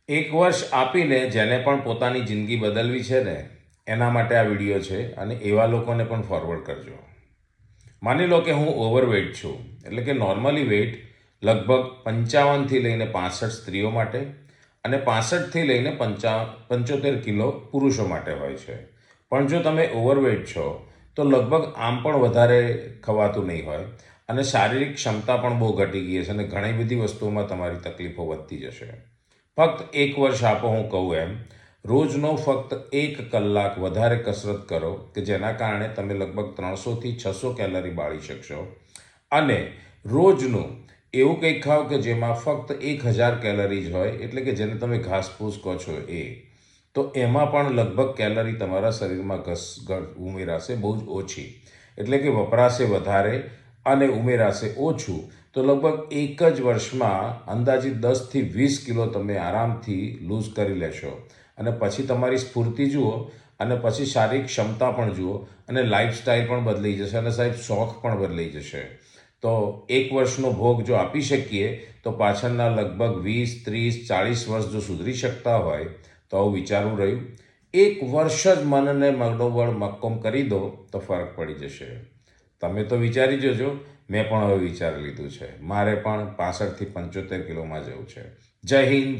એક વર્ષ આપીને જેને પણ પોતાની જિંદગી બદલવી છે ને એના માટે આ વિડીયો છે અને એવા લોકોને પણ ફોરવર્ડ કરજો. માની લો કે હું ઓવરવેઇટ છું, એટલે કે નોર્મલી વેઇટ લગભગ 55થી લઈને 65 સ્ત્રીઓ માટે અને 65થી લઈને 75 કિલો પુરુષો માટે હોય છે. પણ જો તમે ઓવરવેઇટ છો તો લગભગ આમ પણ વધારે ખવાતું નહીં હોય અને શારીરિક ક્ષમતા પણ બહુ ઘટી ગઈ છે અને ઘણી બધી વસ્તુઓમાં તમારી તકલીફો વધતી જશે. ફક્ત એક વર્ષ આપો, હું કહું એમ રોજનો ફક્ત 1 કલાક વધારે કસરત કરો કે જેના કારણે તમે લગભગ 300થી 600 કેલરી બાળી શકશો અને રોજનું એવું કંઈક ખાઓ કે જેમાં ફક્ત 1000 કેલરી જ હોય, એટલે કે જેને તમે ઘાસપૂસ કહો છો એ. તો એમાં પણ લગભગ કેલરી તમારા શરીરમાં ઉમેરાશે બહુ જ ઓછી, એટલે કે વપરાશે વધારે અને ઉમેરાશે ઓછું. તો લગભગ એક જ વર્ષમાં અંદાજિત 10થી 20 કિલો તમે આરામથી લૂઝ કરી લેશો અને પછી તમારી સ્ફૂર્તિ જુઓ અને પછી શારીરિક ક્ષમતા પણ જુઓ અને લાઈફસ્ટાઈલ પણ બદલાઈ જશે અને સાહેબ શોખ પણ બદલાઈ જશે. તો એક વર્ષનો ભોગ જો આપી શકીએ તો પાછળના લગભગ 20, 30, 40 વર્ષ જો સુધરી શકતા હોય તો આવું વિચારવું રહ્યું. એક વર્ષ જ મનને મનોબળ મક્કમ કરી દો તો ફરક પડી જશે. તમે તો વિચારી જોજો, મેં પણ હવે વિચારી લીધું છે. મારે પણ 65થી 75 કિલોમાં જવું છે. જય હિન્દ.